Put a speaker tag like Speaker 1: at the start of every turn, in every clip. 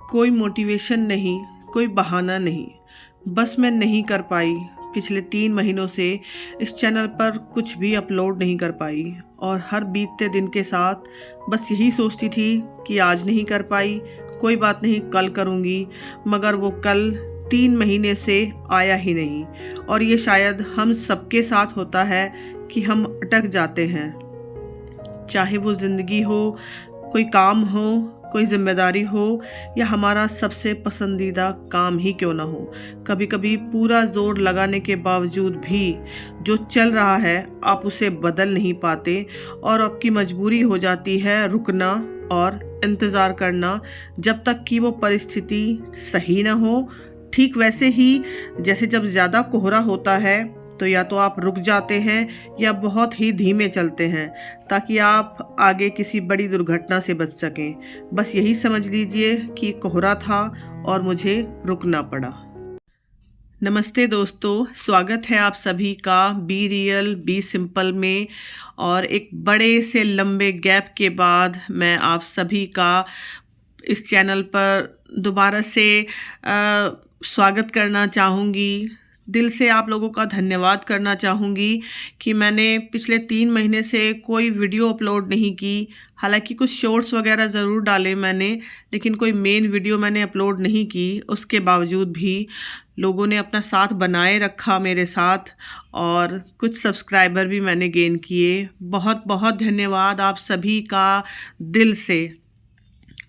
Speaker 1: कोई मोटिवेशन नहीं, कोई बहाना नहीं, बस मैं नहीं कर पाई। पिछले 3 महीनों से इस चैनल पर कुछ भी अपलोड नहीं कर पाई और हर बीतते दिन के साथ बस यही सोचती थी कि आज नहीं कर पाई, कोई बात नहीं, कल करूँगी। मगर वो कल 3 महीने से आया ही नहीं। और ये शायद हम सबके साथ होता है कि हम अटक जाते हैं, चाहे वो ज़िंदगी हो, कोई काम हो, कोई जिम्मेदारी हो या हमारा सबसे पसंदीदा काम ही क्यों ना हो। कभी कभी पूरा जोर लगाने के बावजूद भी जो चल रहा है आप उसे बदल नहीं पाते और आपकी मजबूरी हो जाती है रुकना और इंतज़ार करना जब तक कि वो परिस्थिति सही ना हो। ठीक वैसे ही जैसे जब ज़्यादा कोहरा होता है तो या तो आप रुक जाते हैं या बहुत ही धीमे चलते हैं ताकि आप आगे किसी बड़ी दुर्घटना से बच सकें। बस यही समझ लीजिए कि कोहरा था और मुझे रुकना पड़ा। नमस्ते दोस्तों, स्वागत है आप सभी का बी रियल बी सिंपल में। और एक बड़े से लंबे गैप के बाद मैं आप सभी का इस चैनल पर दोबारा से स्वागत करना चाहूँगी। दिल से आप लोगों का धन्यवाद करना चाहूँगी कि मैंने पिछले 3 महीने से कोई वीडियो अपलोड नहीं की। हालांकि कुछ शॉर्ट्स वगैरह ज़रूर डाले मैंने, लेकिन कोई मेन वीडियो मैंने अपलोड नहीं की। उसके बावजूद भी लोगों ने अपना साथ बनाए रखा मेरे साथ और कुछ सब्सक्राइबर भी मैंने गेन किए। बहुत बहुत धन्यवाद आप सभी का दिल से।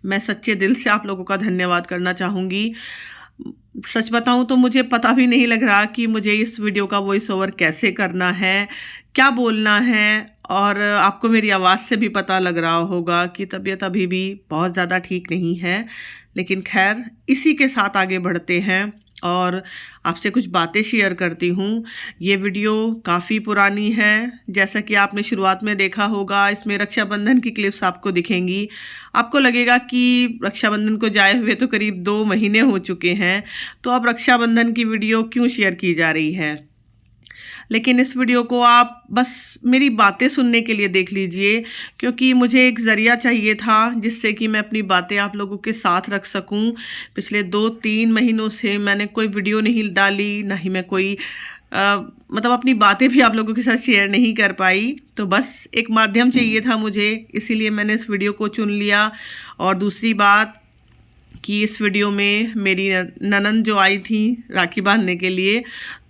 Speaker 1: मैं सच्चे दिल से आप लोगों का धन्यवाद करना चाहूँगी। सच बताऊं तो मुझे पता भी नहीं लग रहा कि मुझे इस वीडियो का वॉइस ओवर कैसे करना है, क्या बोलना है। और आपको मेरी आवाज़ से भी पता लग रहा होगा कि तबीयत अभी भी बहुत ज़्यादा ठीक नहीं है। लेकिन खैर, इसी के साथ आगे बढ़ते हैं और आपसे कुछ बातें शेयर करती हूँ। ये वीडियो काफ़ी पुरानी है, जैसा कि आपने शुरुआत में देखा होगा। इसमें रक्षाबंधन की क्लिप्स आपको दिखेंगी। आपको लगेगा कि रक्षाबंधन को जाए हुए तो करीब 2 महीने हो चुके हैं, तो अब रक्षाबंधन की वीडियो क्यों शेयर की जा रही है। लेकिन इस वीडियो को आप बस मेरी बातें सुनने के लिए देख लीजिए, क्योंकि मुझे एक ज़रिया चाहिए था जिससे कि मैं अपनी बातें आप लोगों के साथ रख सकूं। पिछले 2-3 महीनों से मैंने कोई वीडियो नहीं डाली, ना ही मैं कोई मतलब अपनी बातें भी आप लोगों के साथ शेयर नहीं कर पाई। तो बस एक माध्यम चाहिए था मुझे, इसीलिए मैंने इस वीडियो को चुन लिया। और दूसरी बात कि इस वीडियो में मेरी ननंद जो आई थी राखी बांधने के लिए,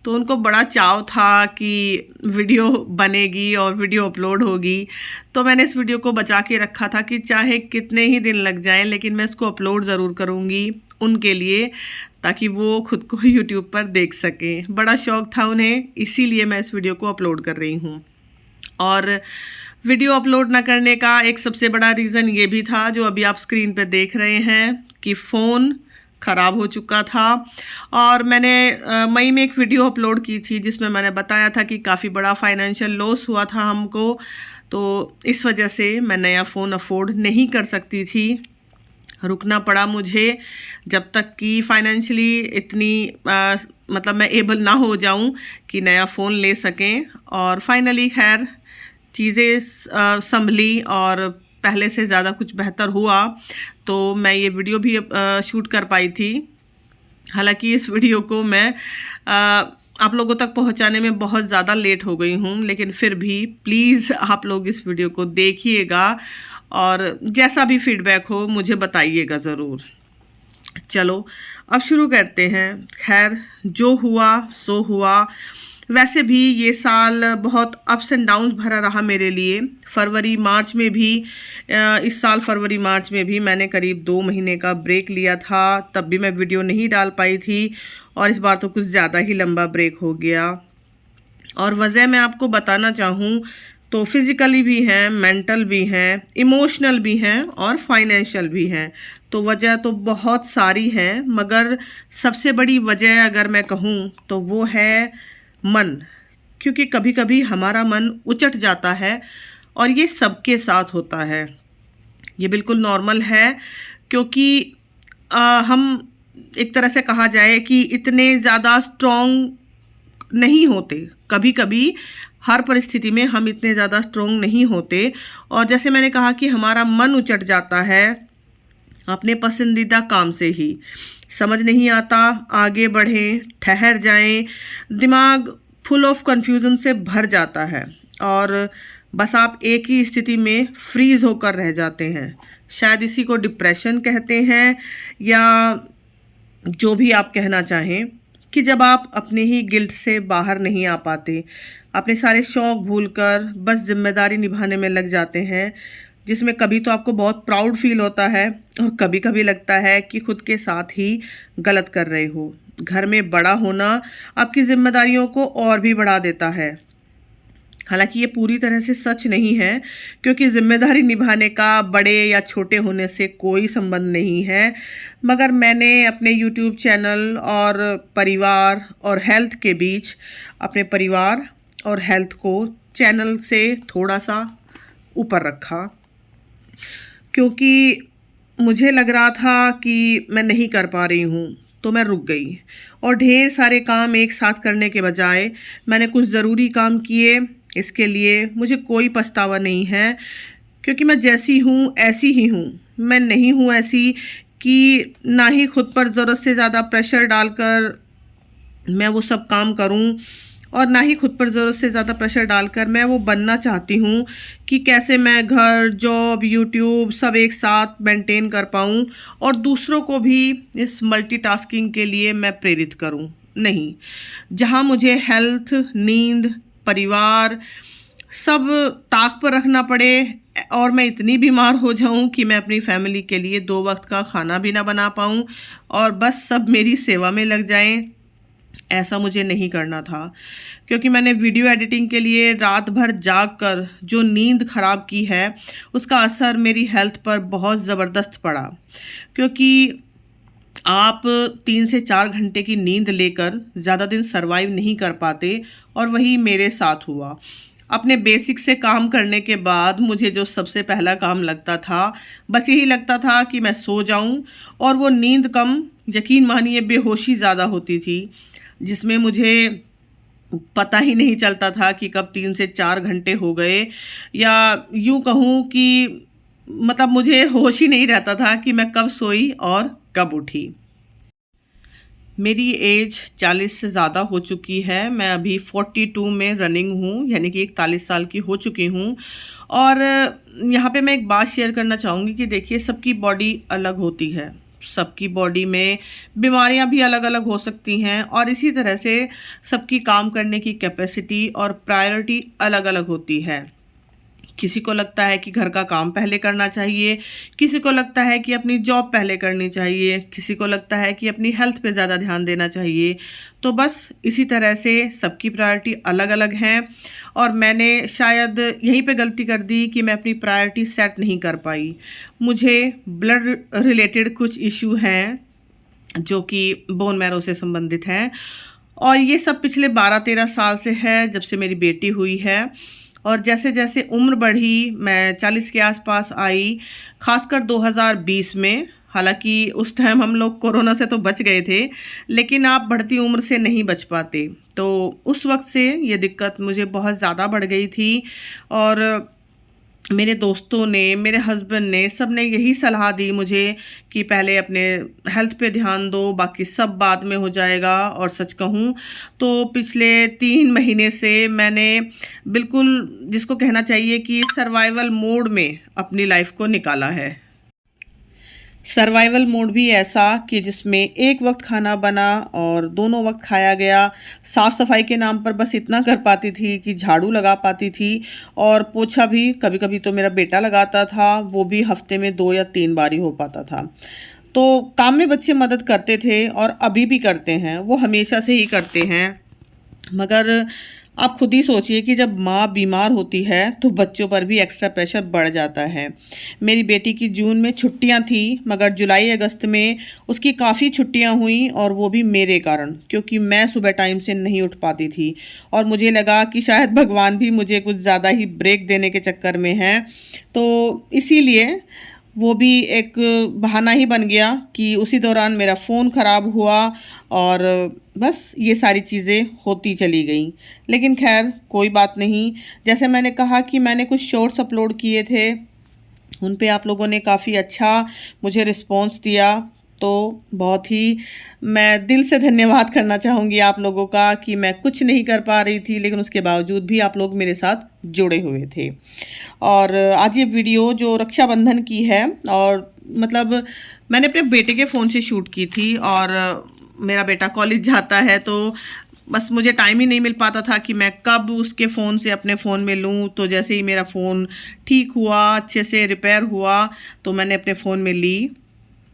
Speaker 1: तो उनको बड़ा चाव था कि वीडियो बनेगी और वीडियो अपलोड होगी। तो मैंने इस वीडियो को बचा के रखा था कि चाहे कितने ही दिन लग जाएं, लेकिन मैं इसको अपलोड ज़रूर करूँगी उनके लिए, ताकि वो खुद को यूट्यूब पर देख सकें। बड़ा शौक़ था उन्हें, इसीलिए मैं इस वीडियो को अपलोड कर रही हूँ। और वीडियो अपलोड ना करने का एक सबसे बड़ा रीज़न ये भी था, जो अभी आप स्क्रीन पर देख रहे हैं, कि फ़ोन ख़राब हो चुका था। और मैंने मई में एक वीडियो अपलोड की थी जिसमें मैंने बताया था कि काफ़ी बड़ा फाइनेंशियल लॉस हुआ था हमको, तो इस वजह से मैं नया फ़ोन अफोर्ड नहीं कर सकती थी। रुकना पड़ा मुझे जब तक कि फाइनेंशियली इतनी मतलब मैं एबल ना हो जाऊं कि नया फ़ोन ले सकें। और फाइनली खैर चीज़ें संभली और पहले से ज़्यादा कुछ बेहतर हुआ, तो मैं ये वीडियो भी शूट कर पाई थी। हालांकि इस वीडियो को मैं आप लोगों तक पहुंचाने में बहुत ज़्यादा लेट हो गई हूं, लेकिन फिर भी प्लीज़ आप लोग इस वीडियो को देखिएगा और जैसा भी फीडबैक हो मुझे बताइएगा ज़रूर। चलो अब शुरू करते हैं। खैर, जो हुआ सो हुआ। वैसे भी ये साल बहुत अप्स एंड डाउन्स भरा रहा मेरे लिए। फरवरी मार्च में भी इस साल फरवरी मार्च में भी मैंने करीब 2 महीने का ब्रेक लिया था, तब भी मैं वीडियो नहीं डाल पाई थी। और इस बार तो कुछ ज़्यादा ही लंबा ब्रेक हो गया। और वजह मैं आपको बताना चाहूँ तो फिज़िकली भी हैं, मेंटल भी हैं, इमोशनल भी हैं और फाइनेंशियल भी हैं। तो वजह तो बहुत सारी हैं, मगर सबसे बड़ी वजह अगर मैं कहूँ तो वो है मन। क्योंकि कभी कभी हमारा मन उचट जाता है और ये सबके साथ होता है। ये बिल्कुल नॉर्मल है, क्योंकि हम एक तरह से कहा जाए कि इतने ज़्यादा स्ट्रॉन्ग नहीं होते। कभी कभी हर परिस्थिति में हम इतने ज़्यादा स्ट्रॉन्ग नहीं होते। और जैसे मैंने कहा कि हमारा मन उचट जाता है अपने पसंदीदा काम से ही। समझ नहीं आता, आगे बढ़ें, ठहर जाएं, दिमाग फुल ऑफ कन्फ्यूज़न से भर जाता है और बस आप एक ही स्थिति में फ्रीज होकर रह जाते हैं। शायद इसी को डिप्रेशन कहते हैं, या जो भी आप कहना चाहें, कि जब आप अपने ही गिल्ट से बाहर नहीं आ पाते, अपने सारे शौक भूलकर बस जिम्मेदारी निभाने में लग जाते हैं, जिसमें कभी तो आपको बहुत प्राउड फील होता है और कभी कभी लगता है कि खुद के साथ ही गलत कर रहे हो। घर में बड़ा होना आपकी जिम्मेदारियों को और भी बढ़ा देता है। हालांकि ये पूरी तरह से सच नहीं है, क्योंकि जिम्मेदारी निभाने का बड़े या छोटे होने से कोई संबंध नहीं है। मगर मैंने अपने YouTube चैनल और परिवार और हेल्थ के बीच अपने परिवार और हेल्थ को चैनल से थोड़ा सा ऊपर रखा, क्योंकि मुझे लग रहा था कि मैं नहीं कर पा रही हूँ, तो मैं रुक गई और ढेर सारे काम एक साथ करने के बजाय मैंने कुछ ज़रूरी काम किए। इसके लिए मुझे कोई पछतावा नहीं है, क्योंकि मैं जैसी हूँ ऐसी ही हूँ। मैं नहीं हूँ ऐसी कि ना ही खुद पर ज़रूरत से ज़्यादा प्रेशर डालकर मैं वो सब काम करूँ, और ना ही खुद पर ज़रूरत से ज़्यादा प्रेशर डालकर मैं वो बनना चाहती हूँ कि कैसे मैं घर, जॉब, यूट्यूब सब एक साथ मेंटेन कर पाऊँ और दूसरों को भी इस मल्टीटास्किंग के लिए मैं प्रेरित करूँ। नहीं, जहाँ मुझे हेल्थ, नींद, परिवार सब ताक पर रखना पड़े और मैं इतनी बीमार हो जाऊं कि मैं अपनी फैमिली के लिए 2 वक्त का खाना भी ना बना पाऊं और बस सब मेरी सेवा में लग जाएं, ऐसा मुझे नहीं करना था। क्योंकि मैंने वीडियो एडिटिंग के लिए रात भर जाग कर जो नींद ख़राब की है, उसका असर मेरी हेल्थ पर बहुत ज़बरदस्त पड़ा। क्योंकि आप 3 से 4 घंटे की नींद लेकर ज़्यादा दिन सरवाइव नहीं कर पाते, और वही मेरे साथ हुआ। अपने बेसिक से काम करने के बाद मुझे जो सबसे पहला काम लगता था, बस यही लगता था कि मैं सो जाऊं, और वो नींद कम, यकीन मानिए बेहोशी ज़्यादा होती थी, जिसमें मुझे पता ही नहीं चलता था कि कब 3 से 4 घंटे हो गए, या यूं कहूँ कि मतलब मुझे होश ही नहीं रहता था कि मैं कब सोई और कब उठी। मेरी एज 40 से ज़्यादा हो चुकी है। मैं अभी 42 में रनिंग हूँ, यानी कि 41 साल की हो चुकी हूँ। और यहाँ पे मैं एक बात शेयर करना चाहूँगी कि देखिए, सबकी बॉडी अलग होती है, सबकी बॉडी में बीमारियाँ भी अलग अलग हो सकती हैं, और इसी तरह से सबकी काम करने की कैपेसिटी और प्रायोरिटी अलग अलग होती है। किसी को लगता है कि घर का काम पहले करना चाहिए, किसी को लगता है कि अपनी जॉब पहले करनी चाहिए, किसी को लगता है कि अपनी हेल्थ पे ज़्यादा ध्यान देना चाहिए। तो बस इसी तरह से सबकी प्रायोरिटी अलग अलग हैं, और मैंने शायद यहीं पे गलती कर दी कि मैं अपनी प्रायोरिटी सेट नहीं कर पाई। मुझे ब्लड रिलेटेड कुछ इशू हैं जो कि बोन मैरो से संबंधित हैं, और ये सब पिछले 12-13 साल से है, जब से मेरी बेटी हुई है। और जैसे जैसे उम्र बढ़ी, मैं 40 के आसपास आई, खासकर 2020 में। हालांकि उस टाइम हम लोग कोरोना से तो बच गए थे, लेकिन आप बढ़ती उम्र से नहीं बच पाते। तो उस वक्त से ये दिक्कत मुझे बहुत ज़्यादा बढ़ गई थी, और मेरे दोस्तों ने, मेरे हस्बैंड ने, सब ने यही सलाह दी मुझे कि पहले अपने हेल्थ पे ध्यान दो, बाकी सब बाद में हो जाएगा। और सच कहूँ तो पिछले 3 महीने से मैंने बिल्कुल, जिसको कहना चाहिए कि सर्वाइवल मोड में अपनी लाइफ को निकाला है। सर्वाइवल मोड भी ऐसा कि जिसमें एक वक्त खाना बना और दोनों वक्त खाया गया। साफ़ सफाई के नाम पर बस इतना कर पाती थी कि झाड़ू लगा पाती थी, और पोछा भी कभी कभी तो मेरा बेटा लगाता था, वो भी हफ्ते में 2 या 3 बार ही हो पाता था। तो काम में बच्चे मदद करते थे, और अभी भी करते हैं, वो हमेशा से ही करते हैं। मगर आप खुद ही सोचिए कि जब माँ बीमार होती है तो बच्चों पर भी एक्स्ट्रा प्रेशर बढ़ जाता है। मेरी बेटी की जून में छुट्टियां थी, मगर जुलाई अगस्त में उसकी काफ़ी छुट्टियां हुई, और वो भी मेरे कारण, क्योंकि मैं सुबह टाइम से नहीं उठ पाती थी। और मुझे लगा कि शायद भगवान भी मुझे कुछ ज़्यादा ही ब्रेक देने के चक्कर में है। तो इसीलिए वो भी एक बहाना ही बन गया कि उसी दौरान मेरा फ़ोन ख़राब हुआ, और बस ये सारी चीज़ें होती चली गई। लेकिन खैर कोई बात नहीं। जैसे मैंने कहा कि मैंने कुछ शॉर्ट्स अपलोड किए थे उन पे आप लोगों ने काफ़ी अच्छा मुझे रिस्पॉन्स दिया। तो बहुत ही मैं दिल से धन्यवाद करना चाहूँगी आप लोगों का कि मैं कुछ नहीं कर पा रही थी, लेकिन उसके बावजूद भी आप लोग मेरे साथ जुड़े हुए थे। और आज ये वीडियो जो रक्षाबंधन की है, और मतलब मैंने अपने बेटे के फ़ोन से शूट की थी, और मेरा बेटा कॉलेज जाता है तो बस मुझे टाइम ही नहीं मिल पाता था कि मैं कब उसके फ़ोन से अपने फ़ोन में लूँ। तो जैसे ही मेरा फ़ोन ठीक हुआ, अच्छे से रिपेयर हुआ, तो मैंने अपने फ़ोन में ली।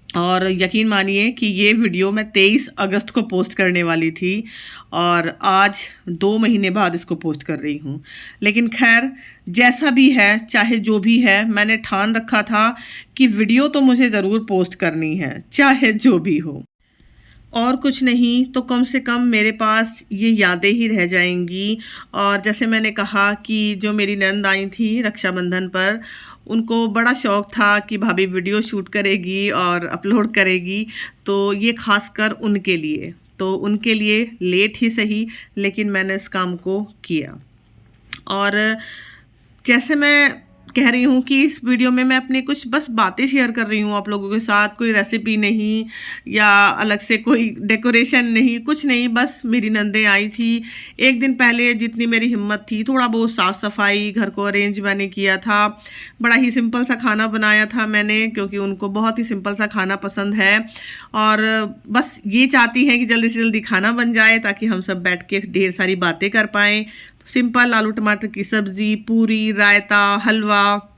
Speaker 1: और यकीन मानिए कि ये वीडियो मैं 23 अगस्त को पोस्ट करने वाली थी, और आज 2 महीने बाद इसको पोस्ट कर रही हूँ। लेकिन खैर, जैसा भी है, चाहे जो भी है, मैंने ठान रखा था कि वीडियो तो मुझे ज़रूर पोस्ट करनी है, चाहे जो भी हो। और कुछ नहीं तो कम से कम मेरे पास ये यादें ही रह जाएंगी। और जैसे मैंने कहा कि जो मेरी नंद आई थी रक्षाबंधन पर, उनको बड़ा शौक़ था कि भाभी वीडियो शूट करेगी और अपलोड करेगी, तो ये खासकर उनके लिए। तो उनके लिए लेट ही सही, लेकिन मैंने इस काम को किया। और जैसे मैं कह रही हूँ कि इस वीडियो में मैं अपनी कुछ बस बातें शेयर कर रही हूँ आप लोगों के साथ, कोई रेसिपी नहीं या अलग से कोई डेकोरेशन नहीं, कुछ नहीं। बस मेरी नंदें आई थी, एक दिन पहले जितनी मेरी हिम्मत थी थोड़ा बहुत साफ़ सफाई, घर को अरेंज मैंने किया था। बड़ा ही सिंपल सा खाना बनाया था मैंने, क्योंकि उनको बहुत ही सिंपल सा खाना पसंद है। और बस ये चाहती हैं कि जल्दी से जल्दी खाना बन जाए ताकि हम सब बैठ के ढेर सारी बातें कर पाएँ। सिंपल आलू टमाटर की सब्ज़ी, पूरी, रायता, हलवा,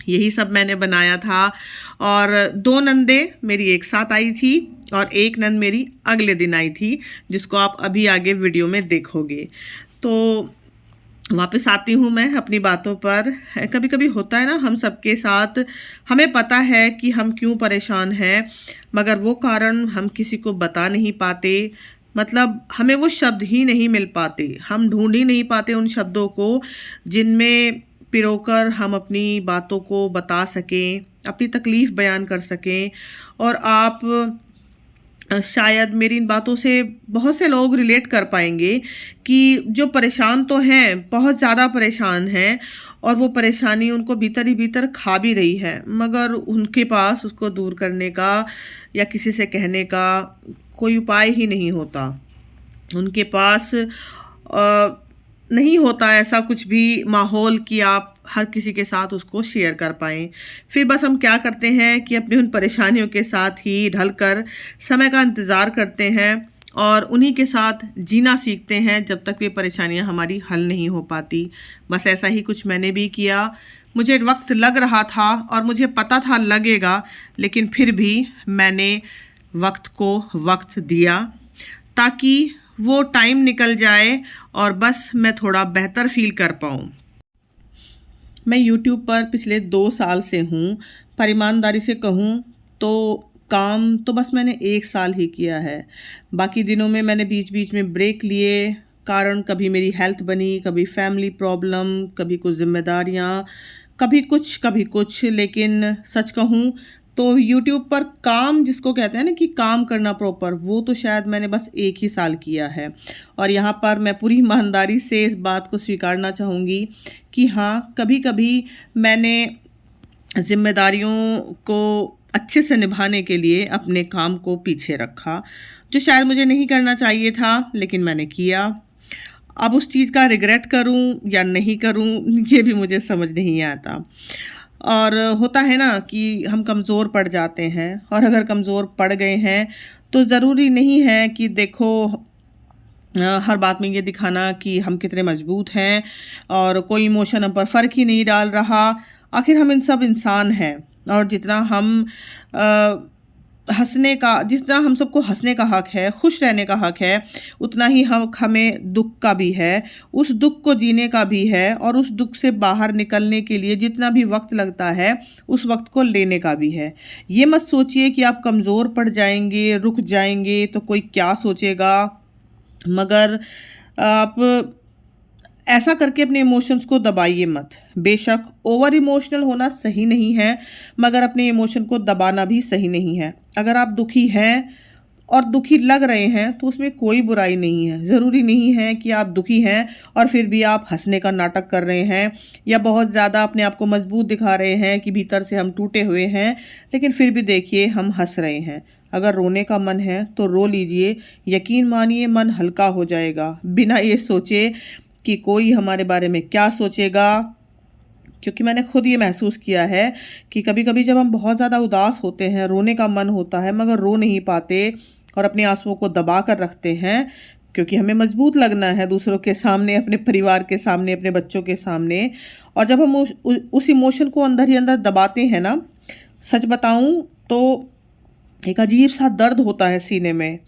Speaker 1: यही सब मैंने बनाया था। और 2 नंदें मेरी एक साथ आई थी, और एक नंद मेरी अगले दिन आई थी, जिसको आप अभी आगे वीडियो में देखोगे। तो वापस आती हूँ मैं अपनी बातों पर। कभी कभी होता है ना हम सबके साथ, हमें पता है कि हम क्यों परेशान हैं, मगर वो कारण हम किसी को बता नहीं पाते। मतलब हमें वो शब्द ही नहीं मिल पाते, हम ढूंढ ही नहीं पाते उन शब्दों को जिनमें पिरोकर हम अपनी बातों को बता सकें, अपनी तकलीफ़ बयान कर सकें। और आप शायद मेरी इन बातों से बहुत से लोग रिलेट कर पाएंगे कि जो परेशान तो हैं, बहुत ज़्यादा परेशान हैं, और वो परेशानी उनको भीतर ही भीतर खा भी रही है, मगर उनके पास उसको दूर करने का या किसी से कहने का कोई उपाय ही नहीं होता। उनके पास नहीं होता ऐसा कुछ भी माहौल कि आप हर किसी के साथ उसको शेयर कर पाएँ। फिर बस हम क्या करते हैं कि अपनी उन परेशानियों के साथ ही ढलकर समय का इंतज़ार करते हैं, और उन्हीं के साथ जीना सीखते हैं जब तक ये परेशानियां हमारी हल नहीं हो पाती। बस ऐसा ही कुछ मैंने भी किया। मुझे वक्त लग रहा था और मुझे पता था लगेगा, लेकिन फिर भी मैंने वक्त को वक्त दिया ताकि वो टाइम निकल जाए और बस मैं थोड़ा बेहतर फील कर पाऊँ। मैं YouTube पर पिछले 2 साल से हूँ। पर ईमानदारी से कहूँ तो काम तो बस मैंने 1 साल ही किया है। बाकी दिनों में मैंने बीच बीच में ब्रेक लिए। कारण कभी मेरी हेल्थ बनी, कभी फैमिली प्रॉब्लम, कभी कुछ जिम्मेदारियाँ, कभी कुछ। लेकिन सच कहूँ तो YouTube पर काम जिसको कहते हैं ना कि काम करना प्रॉपर, वो तो शायद मैंने बस 1 ही साल किया है। और यहाँ पर मैं पूरी ईमानदारी से इस बात को स्वीकारना चाहूँगी कि हाँ, कभी कभी मैंने जिम्मेदारियों को अच्छे से निभाने के लिए अपने काम को पीछे रखा, जो शायद मुझे नहीं करना चाहिए था, लेकिन मैंने किया। अब उस चीज़ का रिग्रेट करूं या नहीं करूं, ये भी मुझे समझ नहीं आता। और होता है ना कि हम कमज़ोर पड़ जाते हैं, और अगर कमज़ोर पड़ गए हैं तो ज़रूरी नहीं है कि देखो हर बात में ये दिखाना कि हम कितने मजबूत हैं और कोई इमोशन हम पर फ़र्क ही नहीं डाल रहा। आखिर हम इन सब इंसान हैं, और जितना हम जितना हम सबको हंसने का हक है, खुश रहने का हक है, उतना ही हमें दुख का भी है, उस दुख को जीने का भी है, और उस दुख से बाहर निकलने के लिए जितना भी वक्त लगता है उस वक्त को लेने का भी है। ये मत सोचिए कि आप कमज़ोर पड़ जाएंगे, रुक जाएंगे तो कोई क्या सोचेगा, मगर आप ऐसा करके अपने इमोशंस को दबाइए मत। बेशक ओवर इमोशनल होना सही नहीं है, मगर अपने इमोशन को दबाना भी सही नहीं है। अगर आप दुखी हैं और दुखी लग रहे हैं तो उसमें कोई बुराई नहीं है। ज़रूरी नहीं है कि आप दुखी हैं और फिर भी आप हंसने का नाटक कर रहे हैं या बहुत ज़्यादा अपने आप को मजबूत दिखा रहे हैं कि भीतर से हम टूटे हुए हैं, लेकिन फिर भी देखिए हम हंस रहे हैं। अगर रोने का मन है तो रो लीजिए, यकीन मानिए मन हल्का हो जाएगा, बिना ये सोचे कि कोई हमारे बारे में क्या सोचेगा। क्योंकि मैंने खुद ये महसूस किया है कि कभी कभी जब हम बहुत ज़्यादा उदास होते हैं, रोने का मन होता है मगर रो नहीं पाते और अपने आंसुओं को दबा कर रखते हैं क्योंकि हमें मजबूत लगना है दूसरों के सामने, अपने परिवार के सामने, अपने बच्चों के सामने। और जब हम उस इमोशन को अंदर ही अंदर दबाते हैं ना, सच बताऊं तो एक अजीब सा दर्द होता है सीने में,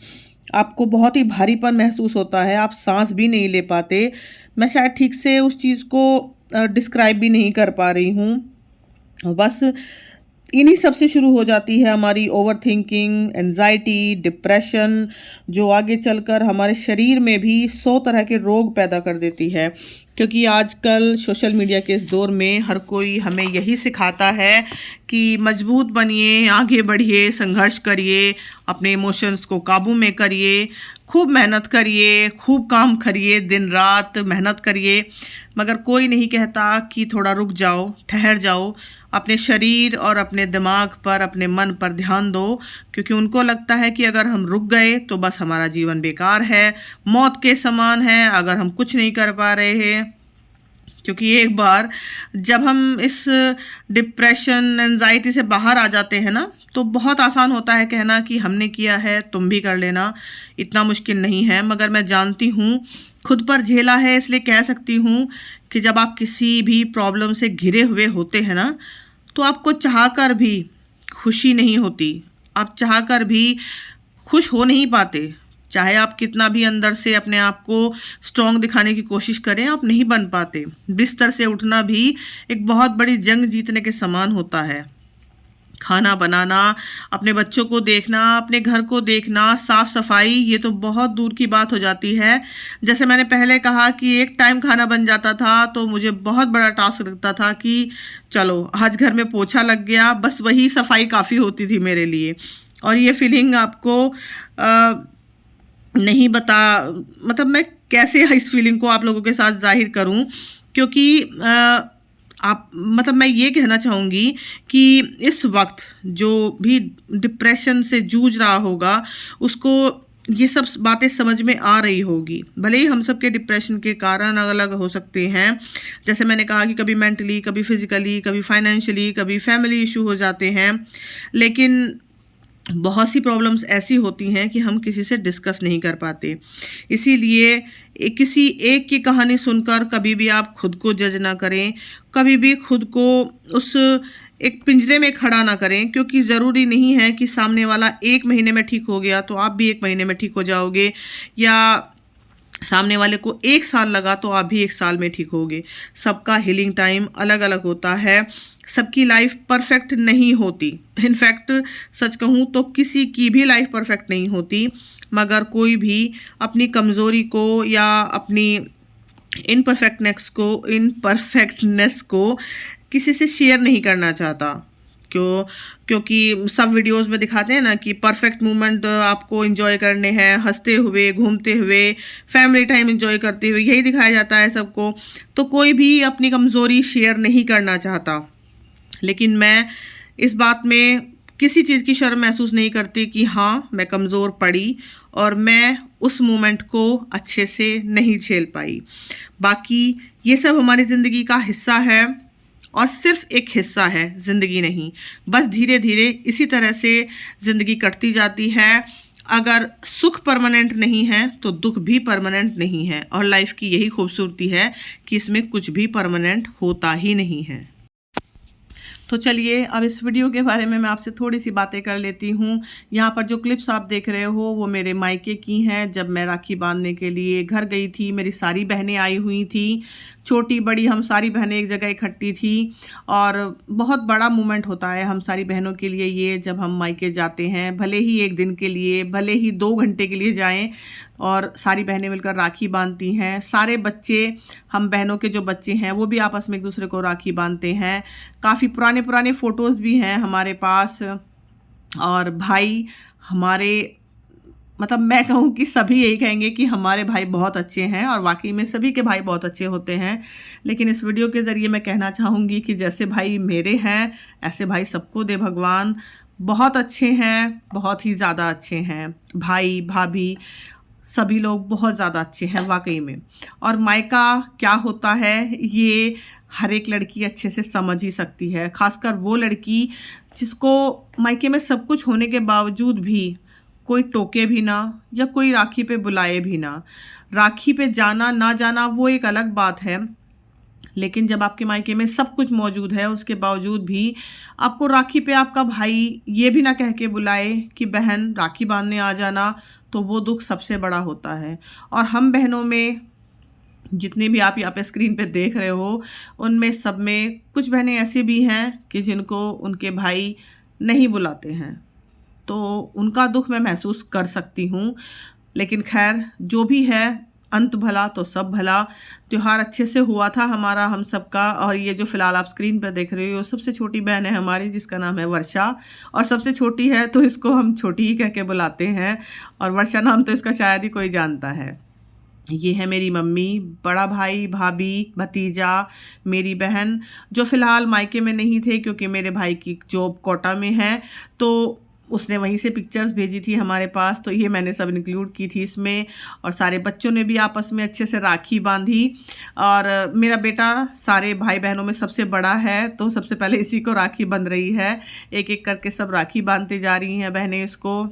Speaker 1: आपको बहुत ही भारीपन महसूस होता है, आप सांस भी नहीं ले पाते। मैं शायद ठीक से उस चीज़ को डिस्क्राइब भी नहीं कर पा रही हूँ। बस इन्हीं सब से शुरू हो जाती है हमारी ओवर थिंकिंग, एंजाइटी, डिप्रेशन, जो आगे चलकर हमारे शरीर में भी 100 तरह के रोग पैदा कर देती है। क्योंकि आजकल सोशल मीडिया के इस दौर में हर कोई हमें यही सिखाता है कि मजबूत बनिए, आगे बढ़िए, संघर्ष करिए, अपने इमोशंस को काबू में करिए, खूब मेहनत करिए, खूब काम करिए, दिन रात मेहनत करिए। मगर कोई नहीं कहता कि थोड़ा रुक जाओ, ठहर जाओ, अपने शरीर और अपने दिमाग पर, अपने मन पर ध्यान दो। क्योंकि उनको लगता है कि अगर हम रुक गए तो बस हमारा जीवन बेकार है, मौत के समान है अगर हम कुछ नहीं कर पा रहे हैं। क्योंकि एक बार जब हम इस डिप्रेशन, एंजाइटी से बाहर आ जाते हैं ना, तो बहुत आसान होता है कहना कि हमने किया है तुम भी कर लेना, इतना मुश्किल नहीं है। मगर मैं जानती हूँ, खुद पर झेला है, इसलिए कह सकती हूँ कि जब आप किसी भी प्रॉब्लम से घिरे हुए होते हैं ना, तो आपको चाहकर भी खुशी नहीं होती, आप चाहकर भी खुश हो नहीं पाते। चाहे आप कितना भी अंदर से अपने आप को स्ट्रॉन्ग दिखाने की कोशिश करें, आप नहीं बन पाते। बिस्तर से उठना भी एक बहुत बड़ी जंग जीतने के समान होता है। खाना बनाना, अपने बच्चों को देखना, अपने घर को देखना, साफ सफाई, ये तो बहुत दूर की बात हो जाती है। जैसे मैंने पहले कहा कि एक टाइम खाना बन जाता था तो मुझे बहुत बड़ा टास्क लगता था कि चलो आज घर में पोछा लग गया, बस वही सफाई काफ़ी होती थी मेरे लिए। और ये फीलिंग आपको नहीं बता, मतलब मैं कैसे इस फीलिंग को आप लोगों के साथ जाहिर करूं। क्योंकि आप, मतलब मैं ये कहना चाहूँगी कि इस वक्त जो भी डिप्रेशन से जूझ रहा होगा उसको ये सब बातें समझ में आ रही होगी। भले ही हम सब के डिप्रेशन के कारण अलग अलग हो सकते हैं, जैसे मैंने कहा कि कभी मेंटली, कभी फिजिकली, कभी फाइनेंशियली, कभी फैमिली इशू हो जाते हैं, लेकिन बहुत सी प्रॉब्लम्स ऐसी होती हैं कि हम किसी से डिस्कस नहीं कर पाते। इसीलिए किसी एक की कहानी सुनकर कभी भी आप खुद को जज ना करें, कभी भी खुद को उस एक पिंजरे में खड़ा ना करें। क्योंकि ज़रूरी नहीं है कि सामने वाला 1 महीने में ठीक हो गया तो आप भी 1 महीने में ठीक हो जाओगे, या सामने वाले को 1 साल लगा तो आप भी 1 साल में ठीक होगे। सबका हीलिंग टाइम अलग अलग होता है, सबकी लाइफ परफेक्ट नहीं होती। इनफैक्ट सच कहूँ तो किसी की भी लाइफ परफेक्ट नहीं होती, मगर कोई भी अपनी कमज़ोरी को या अपनी इनपरफेक्टनेस को किसी से शेयर नहीं करना चाहता। क्योंकि सब वीडियोस में दिखाते हैं ना कि परफेक्ट मोमेंट आपको एंजॉय करने हैं, हंसते हुए, घूमते हुए, फैमिली टाइम एंजॉय करते हुए, यही दिखाया जाता है सबको। तो कोई भी अपनी कमज़ोरी शेयर नहीं करना चाहता। लेकिन मैं इस बात में किसी चीज़ की शर्म महसूस नहीं करती कि हाँ मैं कमज़ोर पड़ी और मैं उस मोमेंट को अच्छे से नहीं झेल पाई। बाकी ये सब हमारी ज़िंदगी का हिस्सा है और सिर्फ एक हिस्सा है, ज़िंदगी नहीं। बस धीरे धीरे इसी तरह से ज़िंदगी कटती जाती है। अगर सुख परमानेंट नहीं है तो दुख भी परमानेंट नहीं है, और लाइफ की यही खूबसूरती है कि इसमें कुछ भी परमानेंट होता ही नहीं है। तो चलिए अब इस वीडियो के बारे में मैं आपसे थोड़ी सी बातें कर लेती हूँ। यहाँ पर जो क्लिप्स आप देख रहे हो वो मेरे मायके की हैं। जब मैं राखी बांधने के लिए घर गई थी, मेरी सारी बहनें आई हुई थी, छोटी बड़ी हम सारी बहनें एक जगह इकट्ठी थी। और बहुत बड़ा मोमेंट होता है हम सारी बहनों के लिए ये, जब हम मायके जाते हैं, भले ही 1 दिन के लिए, भले ही 2 घंटे के लिए जाएं, और सारी बहनें मिलकर राखी बांधती हैं। सारे बच्चे, हम बहनों के जो बच्चे हैं वो भी आपस में एक दूसरे को राखी बांधते हैं। काफ़ी पुराने फ़ोटोज़ भी हैं हमारे पास। और भाई हमारे मतलब मैं कहूँ कि सभी यही कहेंगे कि हमारे भाई बहुत अच्छे हैं, और वाकई में सभी के भाई बहुत अच्छे होते हैं। लेकिन इस वीडियो के ज़रिए मैं कहना चाहूँगी कि जैसे भाई मेरे हैं, ऐसे भाई सबको दे भगवान। बहुत अच्छे हैं, बहुत ही ज़्यादा अच्छे हैं। भाई भाभी सभी लोग बहुत ज़्यादा अच्छे हैं वाकई में। और मायका क्या होता है ये हर एक लड़की अच्छे से समझ ही सकती है, खासकर वो लड़की जिसको मायके में सब कुछ होने के बावजूद भी कोई टोके भी ना, या कोई राखी पे बुलाए भी ना। राखी पे जाना ना जाना वो एक अलग बात है, लेकिन जब आपके मायके में सब कुछ मौजूद है उसके बावजूद भी आपको राखी पे आपका भाई ये भी ना कह के बुलाए कि बहन राखी बांधने आ जाना, तो वो दुख सबसे बड़ा होता है। और हम बहनों में जितने भी आप यहाँ पे स्क्रीन पे देख रहे हो, उनमें सब में कुछ बहनें ऐसी भी हैं कि जिनको उनके भाई नहीं बुलाते हैं, तो उनका दुख मैं महसूस कर सकती हूँ। लेकिन खैर जो भी है, अंत भला तो सब भला। त्यौहार अच्छे से हुआ था हमारा, हम सबका। और ये जो फ़िलहाल आप स्क्रीन पर देख रहे हो, सबसे छोटी बहन है हमारी जिसका नाम है वर्षा, और सबसे छोटी है तो इसको हम छोटी ही कह के बुलाते हैं, और वर्षा नाम तो इसका शायद ही कोई जानता है। ये है मेरी मम्मी, बड़ा भाई, भाभी, भतीजा, मेरी बहन, जो फ़िलहाल मायके में नहीं थे क्योंकि मेरे भाई की जॉब कोटा में है, तो उसने वहीं से पिक्चर्स भेजी थी हमारे पास, तो ये मैंने सब इंक्लूड की थी इसमें। और सारे बच्चों ने भी आपस में अच्छे से राखी बांधी। और मेरा बेटा सारे भाई बहनों में सबसे बड़ा है, तो सबसे पहले इसी को राखी बंध रही है। एक एक करके सब राखी बांधते जा रही हैं बहनें इसको।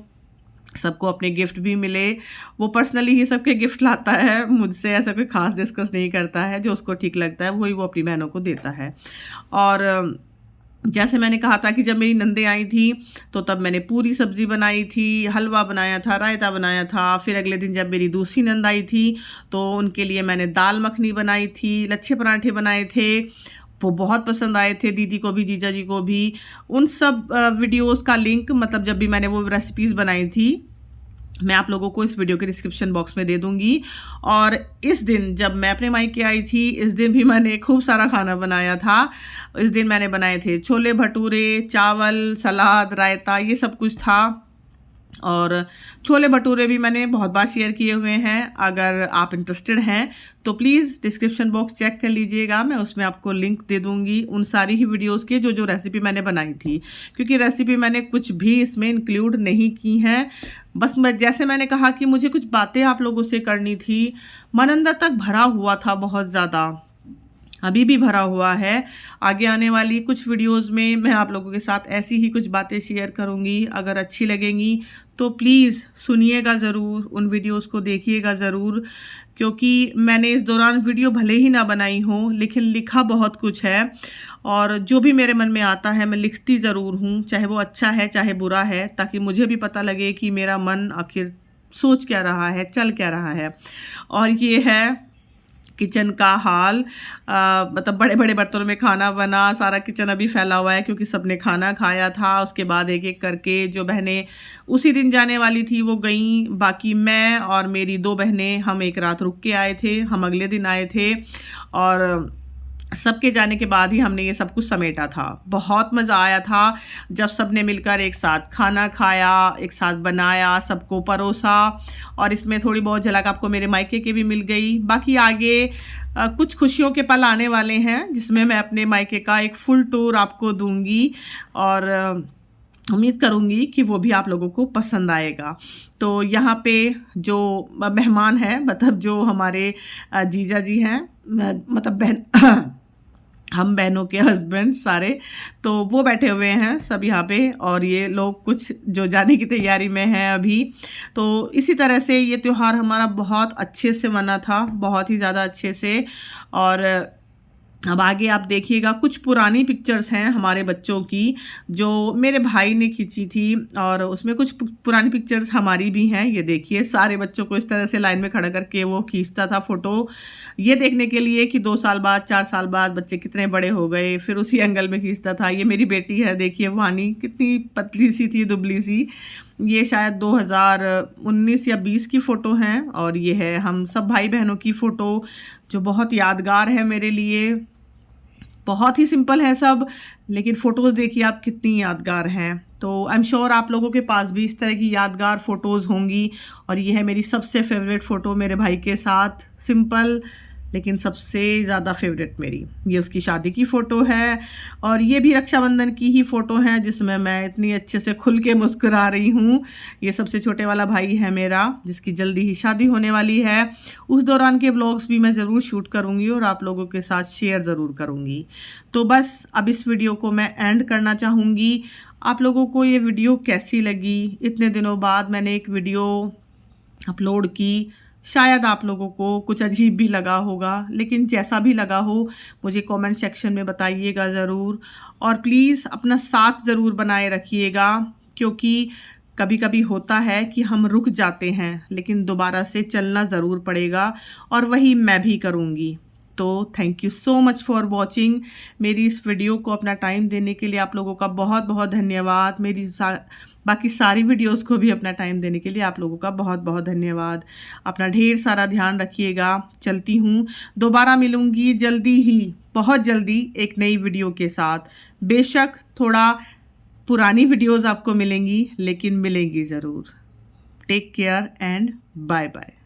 Speaker 1: सबको अपने गिफ्ट भी मिले। वो पर्सनली ही सबके गिफ्ट लाता है, मुझसे ऐसा कोई ख़ास डिस्कस नहीं करता है। जो उसको ठीक लगता है वही वो अपनी बहनों को देता है। और जैसे मैंने कहा था कि जब मेरी नंदें आई थी तो तब मैंने पूरी सब्ज़ी बनाई थी, हलवा बनाया था, रायता बनाया था। फिर अगले दिन जब मेरी दूसरी नंद आई थी तो उनके लिए मैंने दाल मखनी बनाई थी, लच्छे पराठे बनाए थे। वो बहुत पसंद आए थे, दीदी को भी, जीजा जी को भी। उन सब वीडियोस का लिंक, मतलब जब भी मैंने वो रेसिपीज़ बनाई थी, मैं आप लोगों को इस वीडियो के डिस्क्रिप्शन बॉक्स में दे दूंगी। और इस दिन जब मैं अपने मायके आई थी, इस दिन भी मैंने खूब सारा खाना बनाया था। इस दिन मैंने बनाए थे छोले भटूरे, चावल, सलाद, रायता, ये सब कुछ था। और छोले भटूरे भी मैंने बहुत बार शेयर किए हुए हैं। अगर आप इंटरेस्टेड हैं तो प्लीज़ डिस्क्रिप्शन बॉक्स चेक कर लीजिएगा, मैं उसमें आपको लिंक दे दूंगी उन सारी ही वीडियोस के जो रेसिपी मैंने बनाई थी। क्योंकि रेसिपी मैंने कुछ भी इसमें इंक्लूड नहीं की हैं। बस जैसे मैंने कहा कि मुझे कुछ बातें आप लोगों से करनी थी, मन अंदर तक भरा हुआ था बहुत ज़्यादा, अभी भी भरा हुआ है। आगे आने वाली कुछ वीडियोस में मैं आप लोगों के साथ ऐसी ही कुछ बातें शेयर करूंगी। अगर अच्छी लगेंगी तो प्लीज़ सुनिएगा ज़रूर, उन वीडियोस को देखिएगा ज़रूर। क्योंकि मैंने इस दौरान वीडियो भले ही ना बनाई हो, लेकिन लिखा बहुत कुछ है। और जो भी मेरे मन में आता है मैं लिखती ज़रूर हूँ, चाहे वो अच्छा है चाहे बुरा है, ताकि मुझे भी पता लगे कि मेरा मन आखिर सोच क्या रहा है, चल क्या रहा है। और ये है किचन का हाल। मतलब बड़े बड़े बर्तनों में खाना बना, सारा किचन अभी फैला हुआ है क्योंकि सबने खाना खाया था। उसके बाद एक एक करके जो बहनें उसी दिन जाने वाली थी वो गईं। बाकी मैं और मेरी 2 बहनें, हम एक रात रुक के आए थे, हम अगले दिन आए थे। और सबके जाने के बाद ही हमने ये सब कुछ समेटा था। बहुत मज़ा आया था जब सबने मिलकर एक साथ खाना खाया, एक साथ बनाया, सबको परोसा। और इसमें थोड़ी बहुत झलक आपको मेरे मायके की भी मिल गई। बाकी आगे कुछ खुशियों के पल आने वाले हैं जिसमें मैं अपने मायके का एक फुल टूर आपको दूंगी, और उम्मीद करूंगी कि वो भी आप लोगों को पसंद आएगा। तो यहाँ पे जो मेहमान हैं, मतलब जो हमारे जीजा जी हैं, मतलब बहन हम बहनों के हस्बैंड सारे, तो वो बैठे हुए हैं सब यहाँ पे। और ये लोग कुछ जो जाने की तैयारी में हैं अभी। तो इसी तरह से ये त्यौहार हमारा बहुत अच्छे से मना था, बहुत ही ज़्यादा अच्छे से। और अब आगे आप देखिएगा, कुछ पुरानी पिक्चर्स हैं हमारे बच्चों की जो मेरे भाई ने खींची थी, और उसमें कुछ पुरानी पिक्चर्स हमारी भी हैं। ये देखिए, सारे बच्चों को इस तरह से लाइन में खड़ा करके वो खींचता था फ़ोटो, ये देखने के लिए कि 2 साल बाद, 4 साल बाद बच्चे कितने बड़े हो गए। फिर उसी एंगल में खींचता था। ये मेरी बेटी है, देखिए वानी, कितनी पतली सी थी, दुबली सी। ये शायद 2019 या 20 की फ़ोटो हैं। और ये है हम सब भाई बहनों की फ़ोटो जो बहुत यादगार है मेरे लिए। बहुत ही सिंपल है सब, लेकिन फ़ोटोज़ देखिए आप कितनी यादगार हैं। तो आई एम श्योर आप लोगों के पास भी इस तरह की यादगार फ़ोटोज़ होंगी। और ये है मेरी सबसे फेवरेट फ़ोटो मेरे भाई के साथ, सिंपल लेकिन सबसे ज़्यादा फेवरेट मेरी। ये उसकी शादी की फ़ोटो है और ये भी रक्षाबंधन की ही फ़ोटो है जिसमें मैं इतनी अच्छे से खुल के मुस्कुरा रही हूँ। ये सबसे छोटे वाला भाई है मेरा जिसकी जल्दी ही शादी होने वाली है। उस दौरान के व्लॉग्स भी मैं ज़रूर शूट करूँगी और आप लोगों के साथ शेयर ज़रूर करूँगी। तो बस अब इस वीडियो को मैं एंड करना चाहूँगी। आप लोगों को ये वीडियो कैसी लगी? इतने दिनों बाद मैंने एक वीडियो अपलोड की, शायद आप लोगों को कुछ अजीब भी लगा होगा, लेकिन जैसा भी लगा हो मुझे कमेंट सेक्शन में बताइएगा ज़रूर। और प्लीज़ अपना साथ ज़रूर बनाए रखिएगा, क्योंकि कभी कभी होता है कि हम रुक जाते हैं लेकिन दोबारा से चलना ज़रूर पड़ेगा और वही मैं भी करूँगी। तो thank you so much for watching. मेरी इस वीडियो को अपना टाइम देने के लिए आप लोगों का बहुत बहुत धन्यवाद। मेरी बाकी सारी वीडियोस को भी अपना टाइम देने के लिए आप लोगों का बहुत बहुत धन्यवाद। अपना ढेर सारा ध्यान रखिएगा। चलती हूँ, दोबारा मिलूँगी जल्दी ही, बहुत जल्दी एक नई वीडियो के साथ। बेशक थोड़ा पुरानी वीडियोस आपको मिलेंगी लेकिन मिलेंगी ज़रूर। Take care and bye bye.